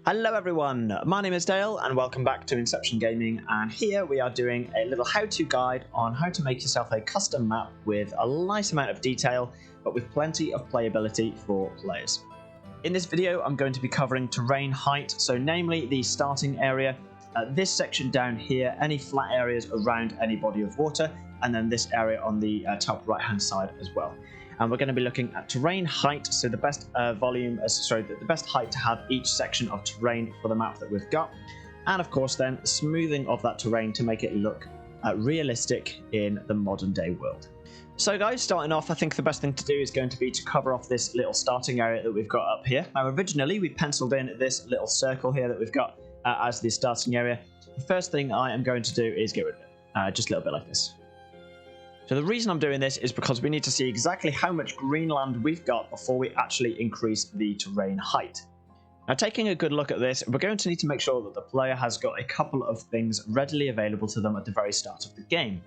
Hello everyone, my name is Dale and welcome back to Inception Gaming, and here we are doing a little how-to guide on how to make yourself a custom map with a nice amount of detail but with plenty of playability for players. In this video I'm going to be covering terrain height, so namely the starting area, this section down here, any flat areas around any body of water, and then this area on the top right hand side as well. And we're going to be looking at terrain height, so the best the best height to have each section of terrain for the map that we've got, and of course then smoothing of that terrain to make it look realistic in the modern day world. So guys, starting off, I think the best thing to do is going to be to cover off this little starting area that we've got up here. Now originally we penciled in this little circle here that we've got as the starting area. The first thing I am going to do is get rid of it, just a little bit like this. So the reason I'm doing this is because we need to see exactly how much green land we've got before we actually increase the terrain height. Now taking a good look at this, we're going to need to make sure that the player has got a couple of things readily available to them at the very start of the game.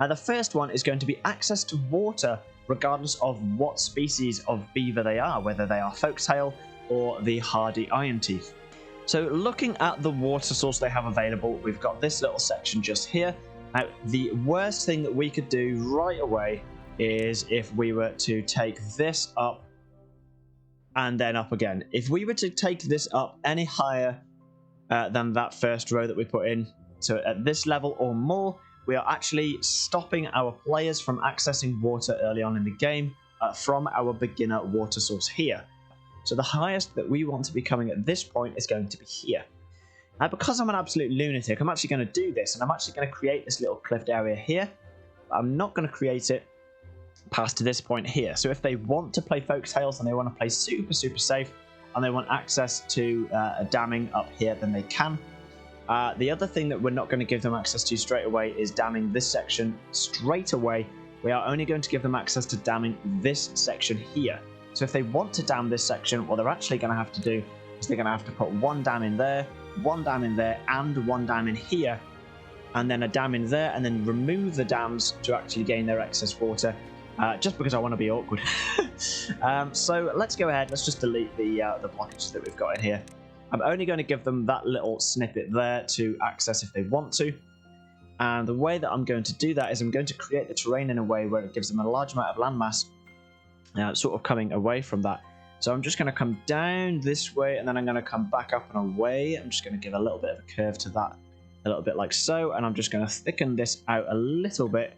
Now the first one is going to be access to water, regardless of what species of beaver they are, whether they are folktail or the hardy iron teeth. So looking at the water source they have available, we've got this little section just here. Now, the worst thing that we could do right away is if we were to take this up and then up again. If we were to take this up any higher than that first row that we put in, so at this level or more, we are actually stopping our players from accessing water early on in the game from our beginner water source here. So the highest that we want to be coming at this point is going to be here. Now, because I'm an absolute lunatic, I'm actually going to do this, and I'm actually going to create this little cliffed area here. But I'm not going to create it past to this point here. So if they want to play folktales and they want to play super safe, and they want access to a damming up here, then they can. The other thing that we're not going to give them access to straight away is damming this section straight away. We are only going to give them access to damming this section here. So if they want to dam this section, what they're actually going to have to do is they're going to have to put one dam in there, one dam in there, and one dam in here, and then a dam in there, and then remove the dams to actually gain their excess water, just because I want to be awkward. So let's go ahead, let's just delete the blockages that we've got in here. I'm only going to give them that little snippet there to access if they want to, and the way that I'm going to do that is I'm going to create the terrain in a way where it gives them a large amount of landmass, sort of coming away from that. So I'm just going to come down this way, and then I'm going to come back up and away. I'm just going to give a little bit of a curve to that, a little bit like so, and I'm just going to thicken this out a little bit,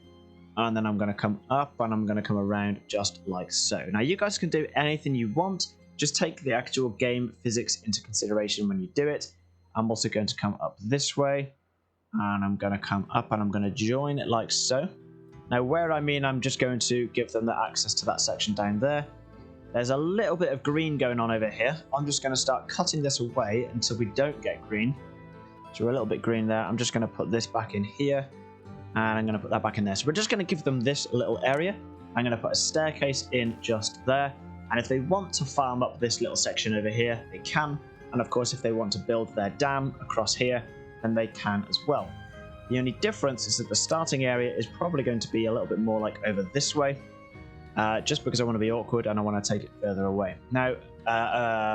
and then I'm going to come up, and I'm going to come around just like so. Now you guys can do anything you want, just take the actual game physics into consideration when you do it. I'm also going to come up this way, and I'm going to come up, and I'm going to join it like so. Now where I'm just going to give them the access to that section down there. There's a little bit of green going on over here. I'm just going to start cutting this away until we don't get green. So we're a little bit green there. I'm just going to put this back in here, and I'm going to put that back in there. So we're just going to give them this little area. I'm going to put a staircase in just there. And if they want to farm up this little section over here, they can. And of course, if they want to build their dam across here, then they can as well. The only difference is that the starting area is probably going to be a little bit more like over this way. Just because I want to be awkward and I want to take it further away. Now,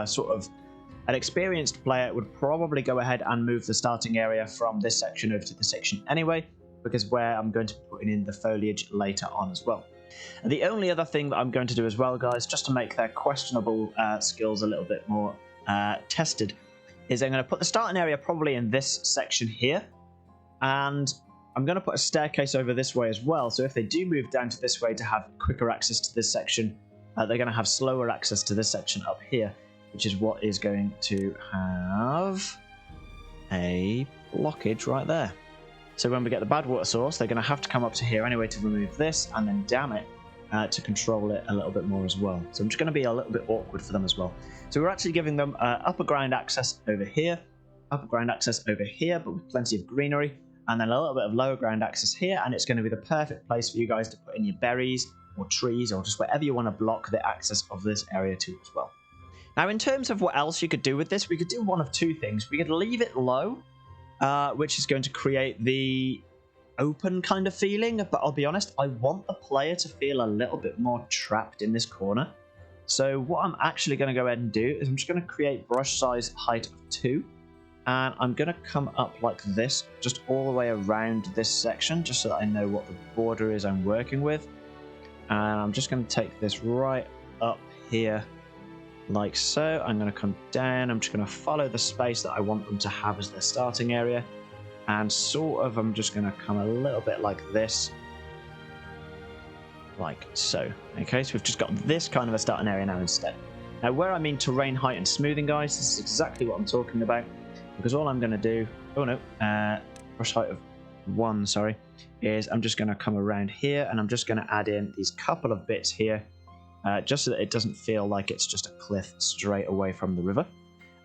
sort of an experienced player would probably go ahead and move the starting area from this section over to this section anyway, because where I'm going to be putting in the foliage later on as well. And the only other thing that I'm going to do as well, guys, just to make their questionable skills a little bit more tested, is I'm going to put the starting area probably in this section here, and I'm going to put a staircase over this way as well, so if they do move down to this way to have quicker access to this section, they're going to have slower access to this section up here, which is what is going to have a blockage right there. So when we get the bad water source, they're going to have to come up to here anyway to remove this, and then dam it to control it a little bit more as well. So I'm just going to be a little bit awkward for them as well. So we're actually giving them upper ground access over here, upper ground access over here, but with plenty of greenery, and then a little bit of lower ground access here, and it's going to be the perfect place for you guys to put in your berries or trees or just whatever you want to block the access of this area to as well. Now in terms of what else you could do with this, we could do one of two things. We could leave it low, which is going to create the open kind of feeling, but I'll be honest, I want the player to feel a little bit more trapped in this corner. So what I'm actually going to go ahead and do is I'm just going to create brush size height of 2. And I'm going to come up like this, just all the way around this section, just so that I know what the border is I'm working with. And I'm just going to take this right up here, like so. I'm going to come down. I'm just going to follow the space that I want them to have as their starting area. And sort of, I'm just going to come a little bit like this. Like so. Okay, so we've just got this kind of a starting area now instead. Now, where I mean terrain height and smoothing, guys, this is exactly what I'm talking about. Because all I'm going to do, brush height of 1, sorry, is I'm just going to come around here and I'm just going to add in these couple of bits here, just so that it doesn't feel like it's just a cliff straight away from the river.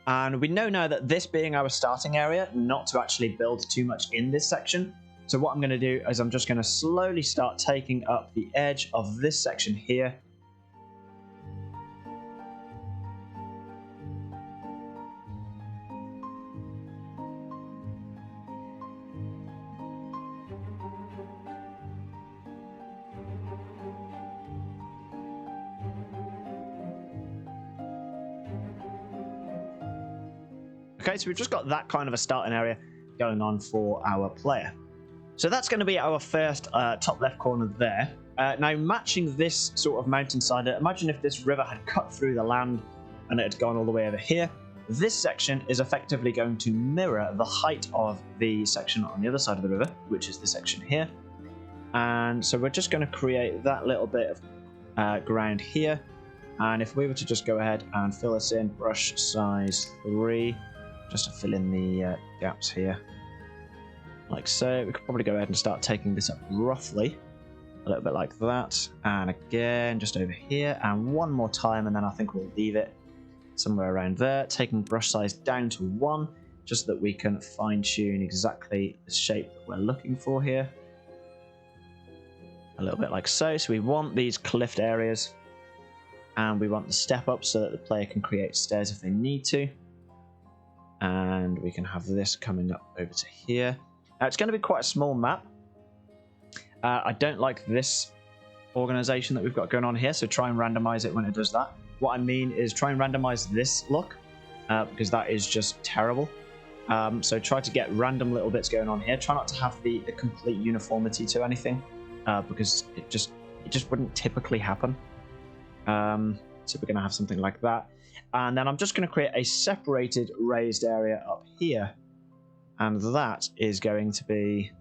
And we know now that this being our starting area, not to actually build too much in this section. So what I'm going to do is I'm just going to slowly start taking up the edge of this section here. Okay, so we've just got that kind of a starting area going on for our player. So that's going to be our first top left corner there. Now, matching this sort of mountainside, imagine if this river had cut through the land and it had gone all the way over here. This section is effectively going to mirror the height of the section on the other side of the river, which is the section here. And so we're just going to create that little bit of ground here. And if we were to just go ahead and fill this in, brush size 3, just to fill in the gaps here, like so. We could probably go ahead and start taking this up roughly, a little bit like that, and again just over here, and one more time, and then I think we'll leave it somewhere around there, taking brush size down to 1, just so that we can fine-tune exactly the shape that we're looking for here, a little bit like so. So we want these cliffed areas, and we want the step up so that the player can create stairs if they need to. And we can have this coming up over to here. Now, it's going to be quite a small map. I don't like this organization that we've got going on here, so try and randomize it when it does that. What I mean is try and randomize this look, because that is just terrible. So try to get random little bits going on here. Try not to have the complete uniformity to anything, because it just wouldn't typically happen. So we're going to have something like that. And then I'm just going to create a separated raised area up here. And that is going to be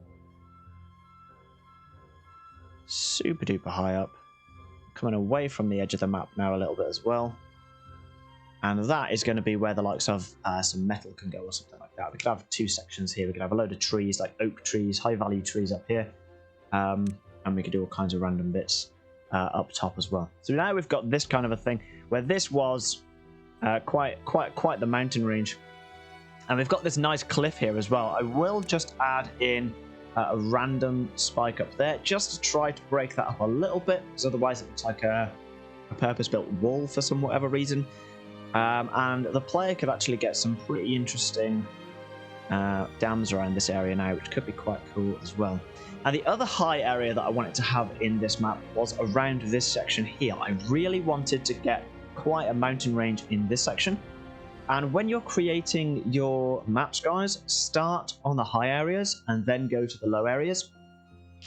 super duper high up. Coming away from the edge of the map now a little bit as well. And that is going to be where the likes of some metal can go or something like that. We could have 2 sections here. We could have a load of trees, like oak trees, high value trees up here. And we could do all kinds of random bits up top as well. So now we've got this kind of a thing where this was quite the mountain range, and we've got this nice cliff here as well. I will just add in a random spike up there just to try to break that up a little bit, because otherwise it looks like a purpose-built wall for some whatever reason. And the player could actually get some pretty interesting dams around this area now, which could be quite cool as well. And the other high area that I wanted to have in this map was around this section here. I really wanted to get quite a mountain range in this section. And when you're creating your maps, guys, start on the high areas and then go to the low areas,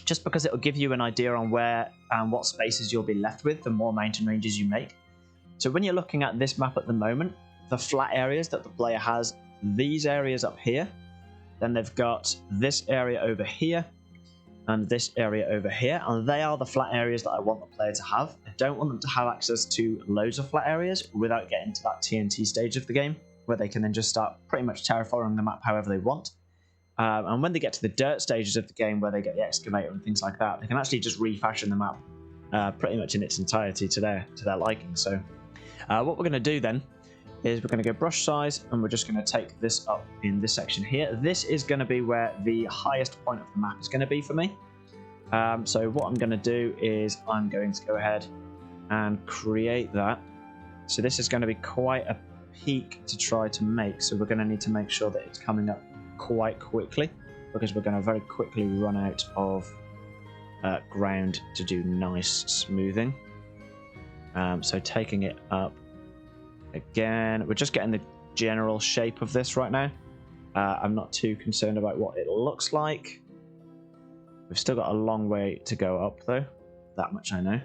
just because it will give you an idea on where and what spaces you'll be left with the more mountain ranges you make. So when you're looking at this map at the moment, the flat areas that the player has, these areas up here, then they've got this area over here, and this area over here, and they are the flat areas that I want the player to have. I don't want them to have access to loads of flat areas without getting to that TNT stage of the game, where they can then just start pretty much terraforming the map however they want. And when they get to the dirt stages of the game, where they get the excavator and things like that, they can actually just refashion the map pretty much in its entirety to their liking. So what we're going to do then is we're going to go brush size, and we're just going to take this up in this section here. This is going to be where the highest point of the map is going to be for me. So what I'm going to do is I'm going to go ahead and create that. So this is going to be quite a peak to try to make, so we're going to need to make sure that it's coming up quite quickly, because we're going to very quickly run out of ground to do nice smoothing. So taking it up again, we're just getting the general shape of this right now. I'm not too concerned about what it looks like. We've still got a long way to go up though, that much I know,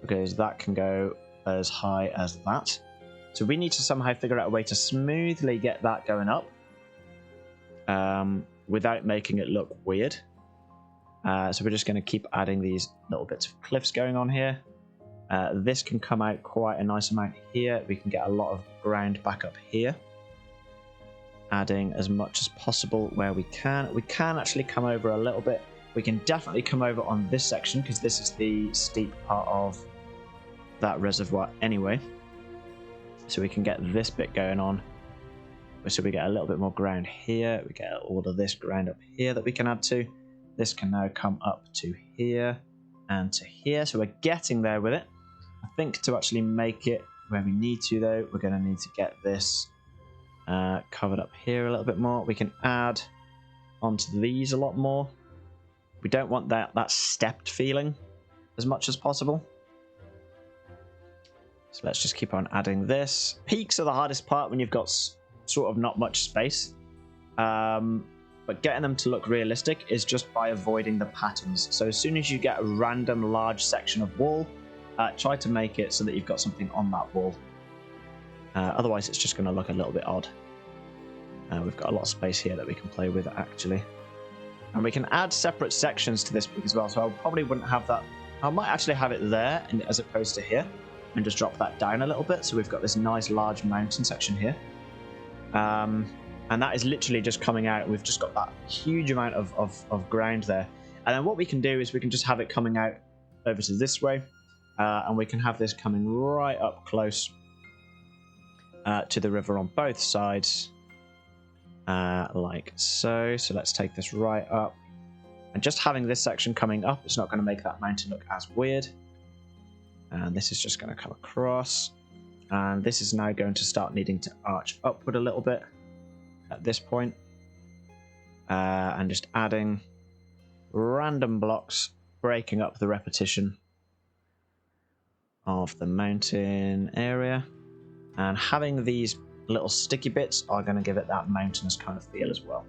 because that can go as high as that. So we need to somehow figure out a way to smoothly get that going up without making it look weird. So we're just going to keep adding these little bits of cliffs going on here. This can come out quite a nice amount here. We can get a lot of ground back up here. Adding as much as possible where we can. We can actually come over a little bit. We can definitely come over on this section because this is the steep part of that reservoir anyway. So we can get this bit going on. So we get a little bit more ground here. We get all of this ground up here that we can add to. This can now come up to here and to here. So we're getting there with it. I think to actually make it where we need to though, we're going to need to get this covered up here a little bit more. We can add onto these a lot more. We don't want that stepped feeling as much as possible. So let's just keep on adding this. Peaks are the hardest part when you've got sort of not much space. But getting them to look realistic is just by avoiding the patterns. So as soon as you get a random large section of wall, try to make it so that you've got something on that wall. Otherwise it's just going to look a little bit odd. We've got a lot of space here that we can play with actually. And we can add separate sections to this peak as well. So I probably wouldn't have that. I might actually have it there as opposed to here. And just drop that down a little bit. So we've got this nice large mountain section here. And that is literally just coming out. We've just got that huge amount of ground there. And then what we can do is we can just have it coming out over to this way. And we can have this coming right up close to the river on both sides. Like so. So let's take this right up. And just having this section coming up, it's not going to make that mountain look as weird. And this is just going to come across. And this is now going to start needing to arch upward a little bit at this point. And just adding random blocks, breaking up the repetition of the mountain area. And having these little sticky bits are going to give it that mountainous kind of feel as well.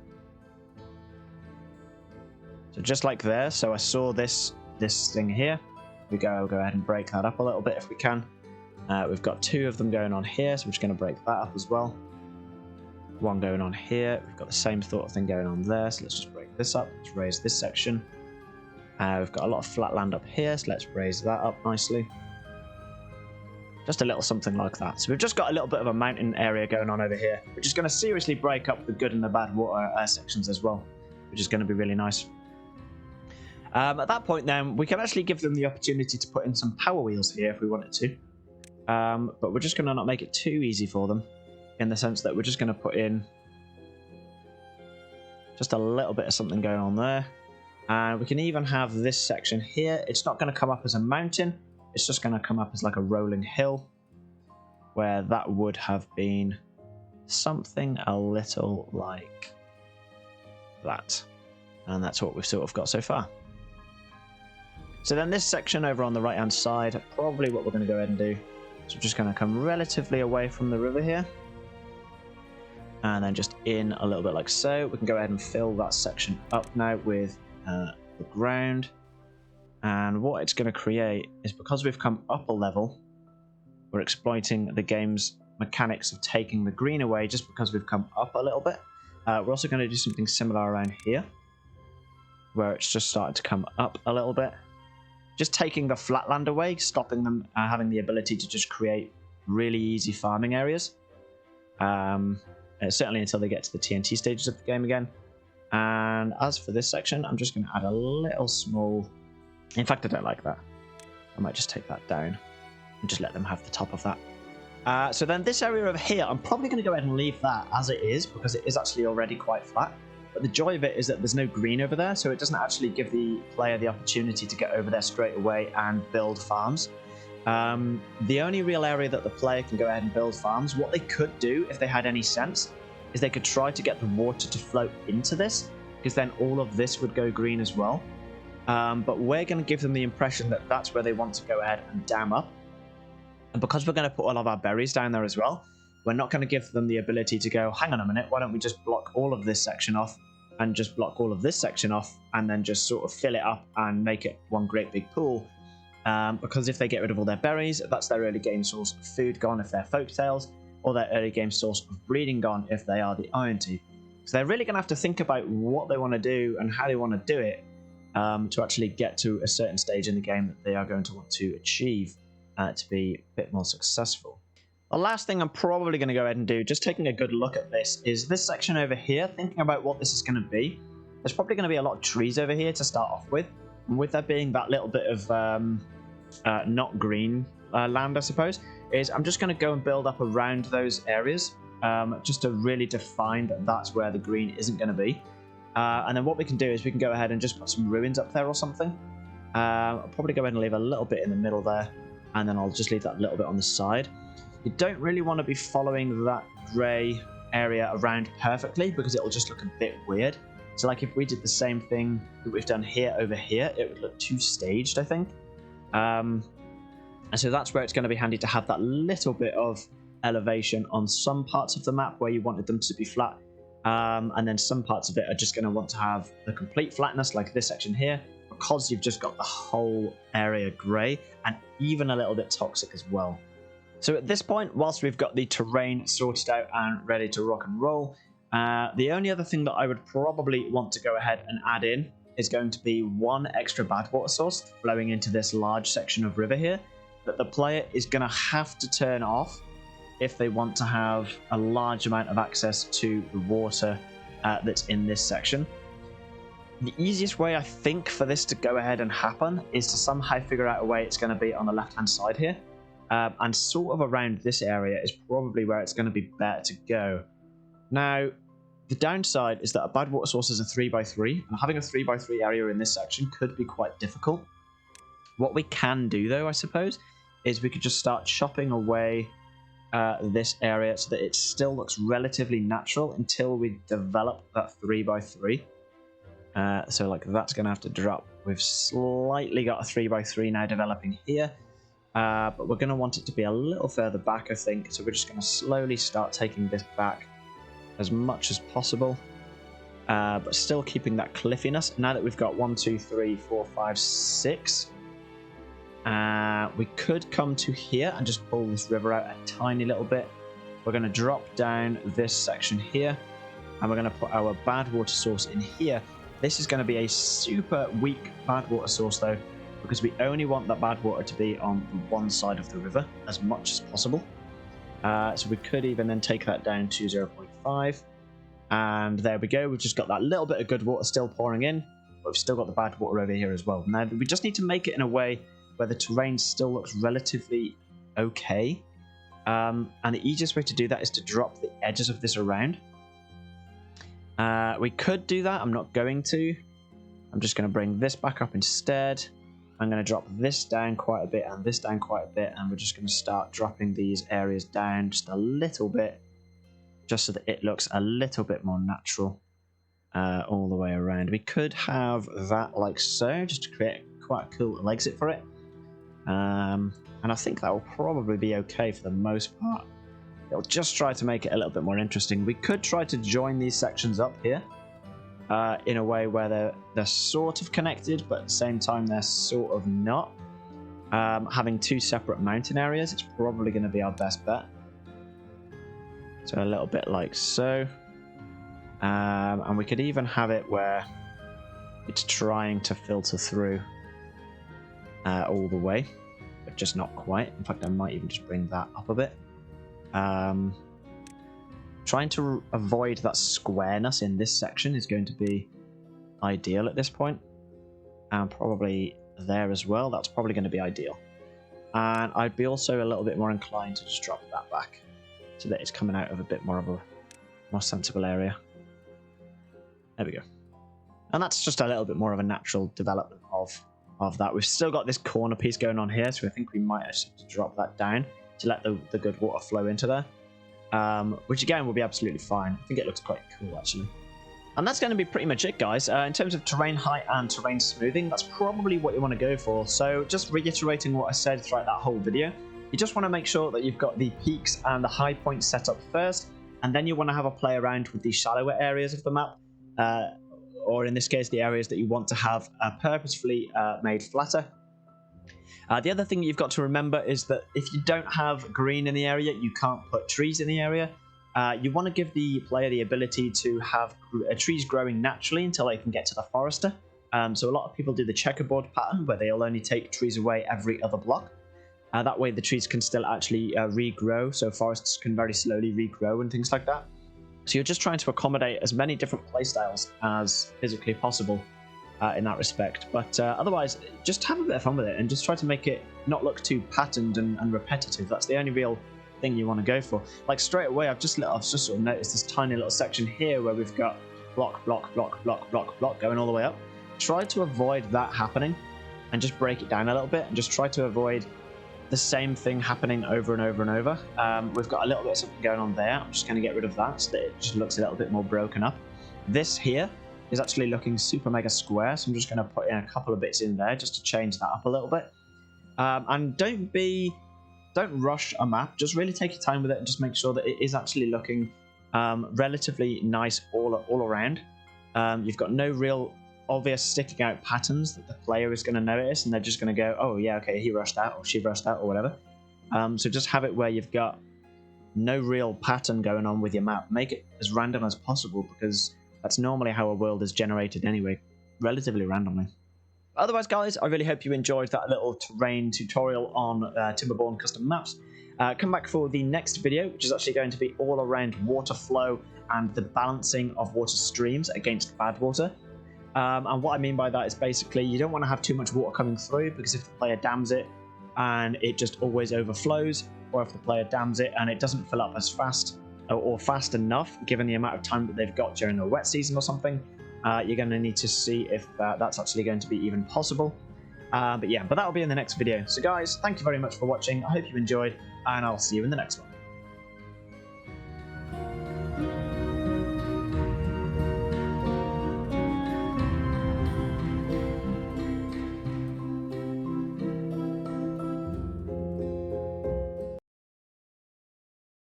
So just like there, so I saw this thing here. We'll go ahead and break that up a little bit if we can. We've got two of them going on here, so we're just going to break that up as well. One going on here. We've got the same sort of thing going on there, so let's just break this up. Let's raise this section. We've got a lot of flat land up here, so let's raise that up nicely. Just a little something like that. So we've just got a little bit of a mountain area going on over here, which is going to seriously break up the good and the bad water sections as well, which is going to be really nice. At that point then, we can actually give them the opportunity to put in some power wheels here if we wanted to. But we're just going to not make it too easy for them, in the sense that we're just going to put in just a little bit of something going on there. And we can even have this section here. It's not going to come up as a mountain. It's just going to come up as like a rolling hill, where that would have been something a little like that. And that's what we've sort of got so far. So then this section over on the right hand side, probably what we're going to go ahead and do. So we're just going to come relatively away from the river here. And then just in a little bit like so. We can go ahead and fill that section up now with the ground. And what it's going to create is, because we've come up a level, we're exploiting the game's mechanics of taking the green away just because we've come up a little bit. We're also going to do something similar around here, where it's just starting to come up a little bit. Just taking the flat land away, stopping them having the ability to just create really easy farming areas. Certainly until they get to the TNT stages of the game again. And as for this section, I'm just going to add a little small... In fact, I don't like that. I might just take that down and just let them have the top of that. So then this area over here, I'm probably going to go ahead and leave that as it is, because it is actually already quite flat. But the joy of it is that there's no green over there, so it doesn't actually give the player the opportunity to get over there straight away and build farms. The only real area that the player can go ahead and build farms, what they could do if they had any sense, is they could try to get the water to flow into this, because then all of this would go green as well. But we're going to give them the impression that that's where they want to go ahead and dam up. And because we're going to put all of our berries down there as well, we're not going to give them the ability to go, hang on a minute, why don't we just block all of this section off and just block all of this section off and then just sort of fill it up and make it one great big pool. Because if they get rid of all their berries, that's their early game source of food gone if they're folktails, or their early game source of breeding gone if they are the iron teeth. So they're really going to have to think about what they want to do and how they want to do it to actually get to a certain stage in the game that they are going to want to achieve to be a bit more successful. The last thing I'm probably going to go ahead and do, just taking a good look at this, is this section over here, thinking about what this is going to be. There's probably going to be a lot of trees over here to start off with. And with there being that little bit of not green land, I suppose, is I'm just going to go and build up around those areas just to really define that that's where the green isn't going to be. And then what we can do is we can go ahead and just put some ruins up there or something. I'll probably go ahead and leave a little bit in the middle there, and then I'll just leave that little bit on the side. You don't really want to be following that grey area around perfectly because it'll just look a bit weird. So like if we did the same thing that we've done here over here, it would look too staged, I think. And so that's where it's going to be handy to have that little bit of elevation on some parts of the map where you wanted them to be flat. And then some parts of it are just going to want to have the complete flatness, like this section here, because you've just got the whole area grey and even a little bit toxic as well. So at this point, whilst we've got the terrain sorted out and ready to rock and roll, the only other thing that I would probably want to go ahead and add in is going to be one extra bad water source flowing into this large section of river here that the player is going to have to turn off if they want to have a large amount of access to the water that's in this section. The easiest way, I think, for this to go ahead and happen is to somehow figure out a way it's going to be on the left-hand side here. And sort of around this area is probably where it's going to be better to go. Now, the downside is that a bad water source is a 3x3, and having a 3x3 area in this section could be quite difficult. What we can do, though, I suppose, is we could just start chopping away this area so that it still looks relatively natural until we develop that 3x3. So like that's going to have to drop. We've slightly got a 3x3 now developing here. But we're going to want it to be a little further back, I think. So we're just going to slowly start taking this back as much as possible. But still keeping that cliffiness. Now that we've got 1, 2, 3, 4, 5, 6. We could come to here and just pull this river out a tiny little bit. We're going to drop down this section here. And we're going to put our bad water source in here. This is going to be a super weak bad water source though, because we only want that bad water to be on one side of the river as much as possible. So we could even then take that down to 0.5. And there we go. We've just got that little bit of good water still pouring in, but we've still got the bad water over here as well. Now, we just need to make it in a way where the terrain still looks relatively okay. And the easiest way to do that is to drop the edges of this around. We could do that. I'm not going to. I'm just going to bring this back up instead. I'm going to drop this down quite a bit and this down quite a bit, and we're just going to start dropping these areas down just a little bit, just so that it looks a little bit more natural all the way around. We could have that like so, just to create quite a cool little exit for it. And I think that will probably be okay for the most part. It'll just try to make it a little bit more interesting. We could try to join these sections up here in a way where they're sort of connected, but at the same time they're sort of not. Having two separate mountain areas, it's probably going to be our best bet. So a little bit like so. And we could even have it where it's trying to filter through all the way, but just not quite. In fact, I might even just bring that up a bit. Trying to avoid that squareness in this section is going to be ideal at this point, and probably there as well. That's probably going to be ideal. And I'd be also a little bit more inclined to just drop that back so that it's coming out of a bit more of a more sensible area. There we go. And that's just a little bit more of a natural development of that. We've still got this corner piece going on here, so I think we might actually have to drop that down to let the good water flow into there. Which again will be absolutely fine. I think it looks quite cool actually. And that's going to be pretty much it, guys. In terms of terrain height and terrain smoothing, that's probably what you want to go for. So just reiterating what I said throughout that whole video, You just want to make sure that you've got the peaks and the high points set up first, and then you want to have a play around with the shallower areas of the map, or in this case, the areas that you want to have purposefully made flatter. The other thing you've got to remember is that if you don't have green in the area, you can't put trees in the area. You want to give the player the ability to have trees growing naturally until they can get to the forester. So a lot of people do the checkerboard pattern where they'll only take trees away every other block. That way the trees can still actually regrow, so forests can very slowly regrow and things like that. So you're just trying to accommodate as many different playstyles as physically possible in that respect. But otherwise, just have a bit of fun with it and just try to make it not look too patterned and repetitive. That's the only real thing you want to go for. Like straight away, I've just sort of noticed this tiny little section here where we've got block, block, block, block, block, block going all the way up. Try to avoid that happening and just break it down a little bit and just try to avoid the same thing happening over and over and over. We've got a little bit of something going on there. I'm just going to get rid of that so that it just looks a little bit more broken up. This here is actually looking super mega square, so I'm just going to put in a couple of bits in there just to change that up a little bit. And don't rush a map. Just really take your time with it and just make sure that it is actually looking relatively nice all around. You've got no real obvious sticking out patterns that the player is going to notice, and they're just going to go, oh yeah, okay, he rushed out or she rushed out or whatever. So just have it where you've got no real pattern going on with your map. Make it as random as possible, because that's normally how a world is generated anyway, relatively randomly. Otherwise, guys, I really hope you enjoyed that little terrain tutorial on Timberborn custom maps. Come back for the next video, which is actually going to be all around water flow and the balancing of water streams against bad water. And what I mean by that is basically you don't want to have too much water coming through, because if the player dams it and it just always overflows, or if the player dams it and it doesn't fill up as fast or fast enough given the amount of time that they've got during the wet season or something, you're going to need to see if that's actually going to be even possible. But that'll be in the next video. So guys, thank you very much for watching. I hope you enjoyed, and I'll see you in the next one.